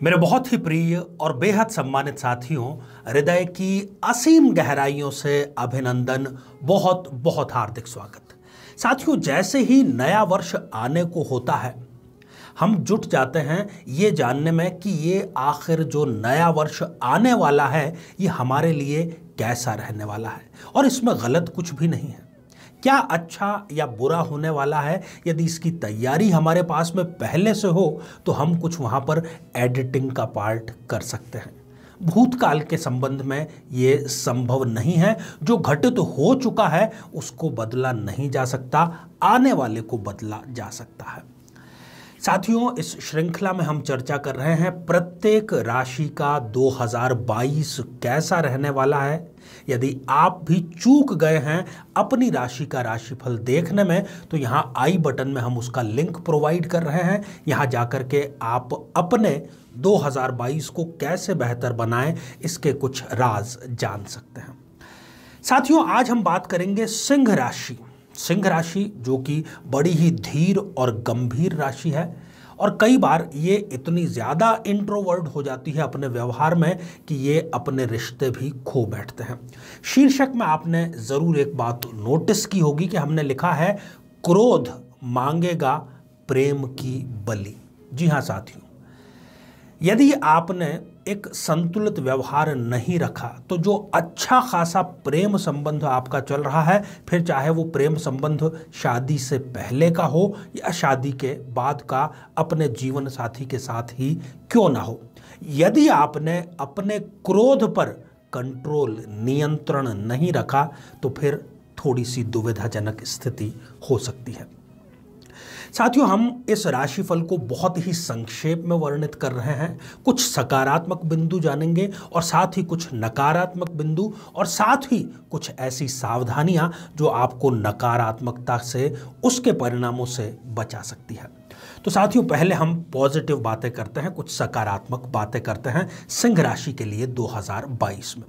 मेरे बहुत ही प्रिय और बेहद सम्मानित साथियों, हृदय की असीम गहराइयों से अभिनंदन, बहुत बहुत हार्दिक स्वागत। साथियों, जैसे ही नया वर्ष आने को होता है, हम जुट जाते हैं ये जानने में कि ये आखिर जो नया वर्ष आने वाला है ये हमारे लिए कैसा रहने वाला है और इसमें गलत कुछ भी नहीं है। क्या अच्छा या बुरा होने वाला है, यदि इसकी तैयारी हमारे पास में पहले से हो तो हम कुछ वहाँ पर एडिटिंग का पार्ट कर सकते हैं। भूतकाल के संबंध में ये संभव नहीं है। जो घटित हो चुका है उसको बदला नहीं जा सकता, आने वाले को बदला जा सकता है। साथियों, इस श्रृंखला में हम चर्चा कर रहे हैं प्रत्येक राशि का 2022 कैसा रहने वाला है। यदि आप भी चूक गए हैं अपनी राशि का राशिफल देखने में तो यहाँ आई बटन में हम उसका लिंक प्रोवाइड कर रहे हैं। यहाँ जाकर के आप अपने 2022 को कैसे बेहतर बनाएं, इसके कुछ राज जान सकते हैं। साथियों, आज हम बात करेंगे सिंह राशि। सिंह राशि जो कि बड़ी ही धीर और गंभीर राशि है और कई बार ये इतनी ज़्यादा इंट्रोवर्ट हो जाती है अपने व्यवहार में कि ये अपने रिश्ते भी खो बैठते हैं। शीर्षक में आपने ज़रूर एक बात नोटिस की होगी कि हमने लिखा है, क्रोध मांगेगा प्रेम की बलि। जी हाँ साथियों, यदि आपने एक संतुलित व्यवहार नहीं रखा तो जो अच्छा खासा प्रेम संबंध आपका चल रहा है, फिर चाहे वो प्रेम संबंध शादी से पहले का हो या शादी के बाद का अपने जीवन साथी के साथ ही क्यों ना हो, यदि आपने अपने क्रोध पर कंट्रोल, नियंत्रण नहीं रखा तो फिर थोड़ी सी दुविधाजनक स्थिति हो सकती है। साथियों, हम इस राशिफल को बहुत ही संक्षेप में वर्णित कर रहे हैं। कुछ सकारात्मक बिंदु जानेंगे और साथ ही कुछ नकारात्मक बिंदु और साथ ही कुछ ऐसी सावधानियां जो आपको नकारात्मकता से, उसके परिणामों से बचा सकती है। तो साथियों, पहले हम पॉजिटिव बातें करते हैं, कुछ सकारात्मक बातें करते हैं सिंह राशि के लिए 2022 में।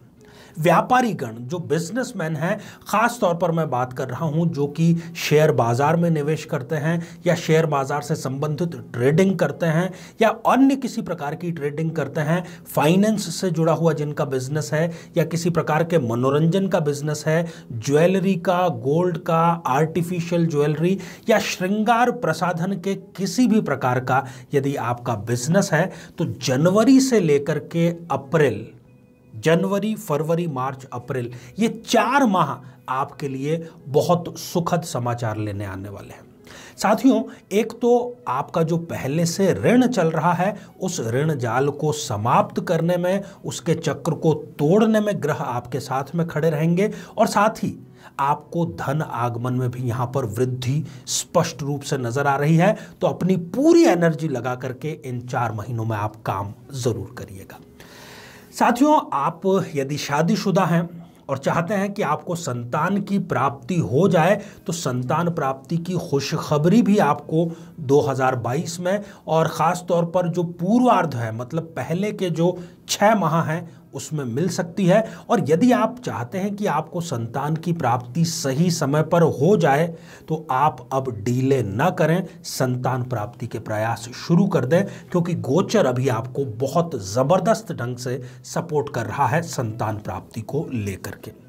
व्यापारी गण, जो बिजनेसमैन हैं, खास तौर पर मैं बात कर रहा हूं जो कि शेयर बाजार में निवेश करते हैं या शेयर बाजार से संबंधित ट्रेडिंग करते हैं या अन्य किसी प्रकार की ट्रेडिंग करते हैं, फाइनेंस से जुड़ा हुआ जिनका बिजनेस है या किसी प्रकार के मनोरंजन का बिजनेस है, ज्वेलरी का, गोल्ड का, आर्टिफिशियल ज्वेलरी या श्रृंगार प्रसाधन के किसी भी प्रकार का यदि आपका बिजनेस है तो जनवरी से लेकर के अप्रैल, जनवरी, फरवरी, मार्च, अप्रैल, ये 4 माह आपके लिए बहुत सुखद समाचार लेने आने वाले हैं। साथियों, एक तो आपका जो पहले से ऋण चल रहा है उस ऋण जाल को समाप्त करने में, उसके चक्र को तोड़ने में ग्रह आपके साथ में खड़े रहेंगे और साथ ही आपको धन आगमन में भी यहां पर वृद्धि स्पष्ट रूप से नजर आ रही है। तो अपनी पूरी एनर्जी लगा करके इन 4 महीनों में आप काम जरूर करिएगा। साथियों, आप यदि शादीशुदा हैं और चाहते हैं कि आपको संतान की प्राप्ति हो जाए तो संतान प्राप्ति की खुशखबरी भी आपको 2022 में और ख़ास तौर पर जो पूर्वार्ध है, मतलब पहले के जो 6 माह हैं उसमें मिल सकती है। और यदि आप चाहते हैं कि आपको संतान की प्राप्ति सही समय पर हो जाए तो आप अब डीले न करें, संतान प्राप्ति के प्रयास शुरू कर दें, क्योंकि गोचर अभी आपको बहुत ज़बरदस्त ढंग से सपोर्ट कर रहा है संतान प्राप्ति को लेकर के।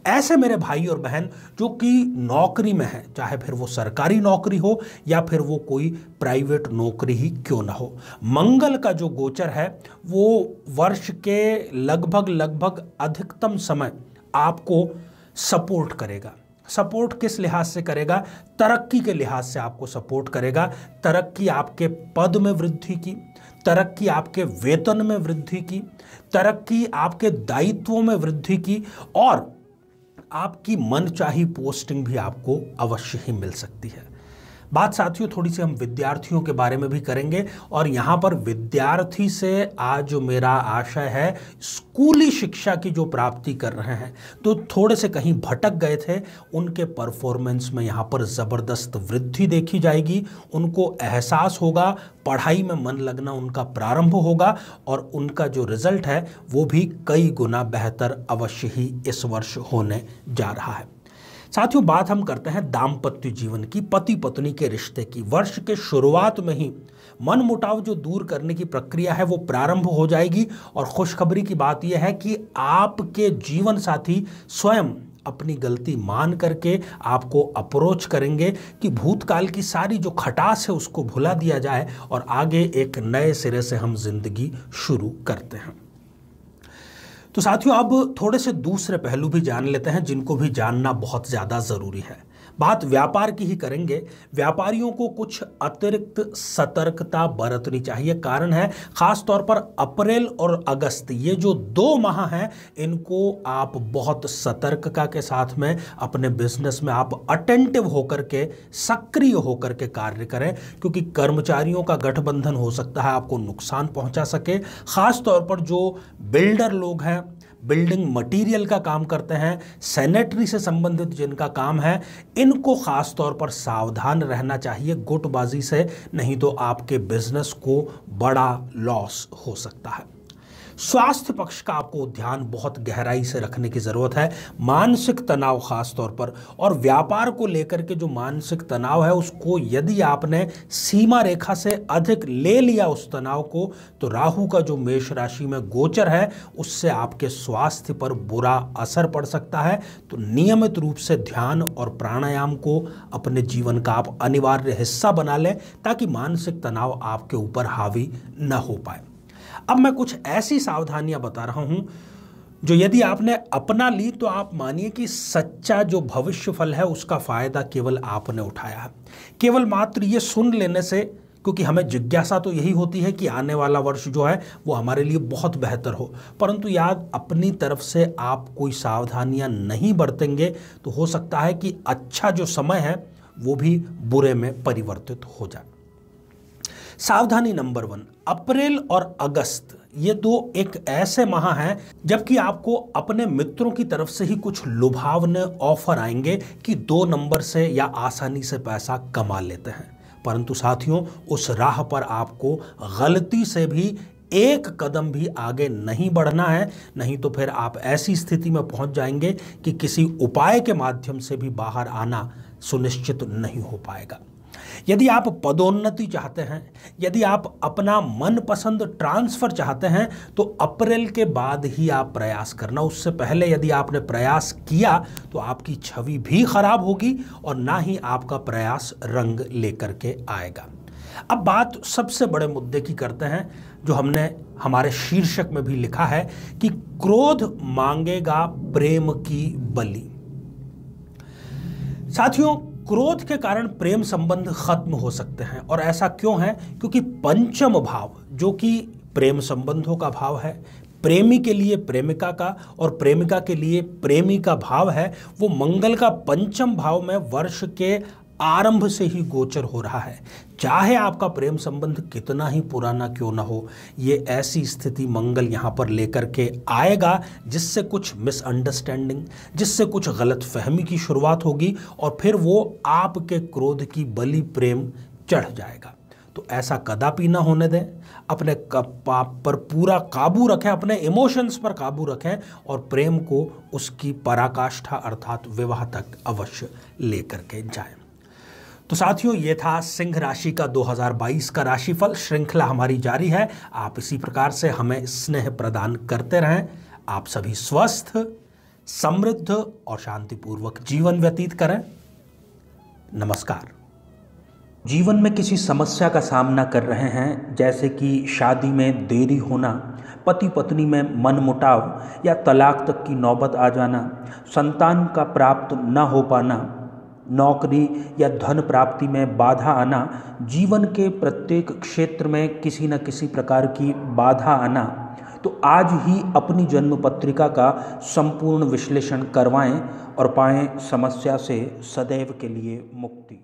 ऐसे मेरे भाई और बहन जो कि नौकरी में हैं, चाहे फिर वो सरकारी नौकरी हो या फिर वो कोई प्राइवेट नौकरी ही क्यों ना हो, मंगल का जो गोचर है वो वर्ष के लगभग अधिकतम समय आपको सपोर्ट करेगा। सपोर्ट किस लिहाज से करेगा? तरक्की के लिहाज से आपको सपोर्ट करेगा। तरक्की आपके पद में वृद्धि की, तरक्की आपके वेतन में वृद्धि की, तरक्की आपके दायित्वों में वृद्धि की और आपकी मनचाही पोस्टिंग भी आपको अवश्य ही मिल सकती है। बात साथियों थोड़ी सी हम विद्यार्थियों के बारे में भी करेंगे और यहाँ पर विद्यार्थी से आज मेरा आशय है, स्कूली शिक्षा की जो प्राप्ति कर रहे हैं तो थोड़े से कहीं भटक गए थे, उनके परफॉर्मेंस में यहाँ पर ज़बरदस्त वृद्धि देखी जाएगी। उनको एहसास होगा, पढ़ाई में मन लगना उनका प्रारंभ होगा और उनका जो रिजल्ट है वो भी कई गुना बेहतर अवश्य ही इस वर्ष होने जा रहा है। साथियों, बात हम करते हैं दाम्पत्य जीवन की, पति पत्नी के रिश्ते की। वर्ष के शुरुआत में ही मनमुटाव जो दूर करने की प्रक्रिया है वो प्रारंभ हो जाएगी। और खुशखबरी की बात यह है कि आपके जीवन साथी स्वयं अपनी गलती मान करके आपको अप्रोच करेंगे कि भूतकाल की सारी जो खटास है उसको भुला दिया जाए और आगे एक नए सिरे से हम जिंदगी शुरू करते हैं। तो साथियों, अब थोड़े से दूसरे पहलू भी जान लेते हैं जिनको भी जानना बहुत ज़्यादा ज़रूरी है। बात व्यापार की ही करेंगे। व्यापारियों को कुछ अतिरिक्त सतर्कता बरतनी चाहिए। कारण है खास तौर पर अप्रैल और अगस्त, ये जो 2 माह हैं, इनको आप बहुत सतर्कता के साथ में अपने बिजनेस में आप अटेंटिव होकर के, सक्रिय होकर के कार्य करें, क्योंकि कर्मचारियों का गठबंधन हो सकता है आपको नुकसान पहुंचा सके। खास तौर पर जो बिल्डर लोग हैं, बिल्डिंग मटेरियल का काम करते हैं, सैनिटरी से संबंधित जिनका काम है, इनको खास तौर पर सावधान रहना चाहिए गुटबाजी से, नहीं तो आपके बिजनेस को बड़ा लॉस हो सकता है। स्वास्थ्य पक्ष का आपको ध्यान बहुत गहराई से रखने की ज़रूरत है। मानसिक तनाव खास तौर पर, और व्यापार को लेकर के जो मानसिक तनाव है उसको यदि आपने सीमा रेखा से अधिक ले लिया उस तनाव को, तो राहु का जो मेष राशि में गोचर है उससे आपके स्वास्थ्य पर बुरा असर पड़ सकता है। तो नियमित रूप से ध्यान और प्राणायाम को अपने जीवन का आप अनिवार्य हिस्सा बना लें ताकि मानसिक तनाव आपके ऊपर हावी न हो पाए। अब मैं कुछ ऐसी सावधानियां बता रहा हूं जो यदि आपने अपना ली तो आप मानिए कि सच्चा जो भविष्य फल है उसका फायदा केवल आपने उठाया है। केवल मात्र ये सुन लेने से, क्योंकि हमें जिज्ञासा तो यही होती है कि आने वाला वर्ष जो है वो हमारे लिए बहुत बेहतर हो, परंतु याद अपनी तरफ से आप कोई सावधानियां नहीं बरतेंगे तो हो सकता है कि अच्छा जो समय है वो भी बुरे में परिवर्तित हो जाए। सावधानी नंबर 1, अप्रैल और अगस्त ये 2 एक ऐसे माह हैं जबकि आपको अपने मित्रों की तरफ से ही कुछ लुभावने ऑफर आएंगे कि 2 नंबर से या आसानी से पैसा कमा लेते हैं। परंतु साथियों, उस राह पर आपको गलती से भी एक कदम भी आगे नहीं बढ़ना है, नहीं तो फिर आप ऐसी स्थिति में पहुंच जाएंगे कि किसी उपाय के माध्यम से भी बाहर आना सुनिश्चित नहीं हो पाएगा। यदि आप पदोन्नति चाहते हैं, यदि आप अपना मनपसंद ट्रांसफर चाहते हैं, तो अप्रैल के बाद ही आप प्रयास करना। उससे पहले यदि आपने प्रयास किया तो आपकी छवि भी खराब होगी और ना ही आपका प्रयास रंग लेकर के आएगा। अब बात सबसे बड़े मुद्दे की करते हैं जो हमने हमारे शीर्षक में भी लिखा है कि क्रोध मांगेगा प्रेम की बलि। साथियों, क्रोध के कारण प्रेम संबंध खत्म हो सकते हैं। और ऐसा क्यों है? क्योंकि पंचम भाव जो कि प्रेम संबंधों का भाव है, प्रेमी के लिए प्रेमिका का और प्रेमिका के लिए प्रेमी का भाव है, वो मंगल का पंचम भाव में वर्ष के आरंभ से ही गोचर हो रहा है। चाहे आपका प्रेम संबंध कितना ही पुराना क्यों ना हो, ये ऐसी स्थिति मंगल यहाँ पर लेकर के आएगा जिससे कुछ मिसअंडरस्टैंडिंग, जिससे कुछ गलत फहमी की शुरुआत होगी और फिर वो आपके क्रोध की बलि प्रेम चढ़ जाएगा। तो ऐसा कदापि ना होने दें। अपने पर पूरा काबू रखें, अपने इमोशंस पर काबू रखें और प्रेम को उसकी पराकाष्ठा अर्थात विवाह तक अवश्य लेकर के जाएं। तो साथियों, ये था सिंह राशि का 2022 का राशिफल। श्रृंखला हमारी जारी है। आप इसी प्रकार से हमें स्नेह प्रदान करते रहें। आप सभी स्वस्थ, समृद्ध और शांतिपूर्वक जीवन व्यतीत करें। नमस्कार। जीवन में किसी समस्या का सामना कर रहे हैं, जैसे कि शादी में देरी होना, पति पत्नी में मनमुटाव या तलाक तक की नौबत आ जाना, संतान का प्राप्त न हो पाना, नौकरी या धन प्राप्ति में बाधा आना, जीवन के प्रत्येक क्षेत्र में किसी न किसी प्रकार की बाधा आना, तो आज ही अपनी जन्म पत्रिका का संपूर्ण विश्लेषण करवाएं और पाएं समस्या से सदैव के लिए मुक्ति।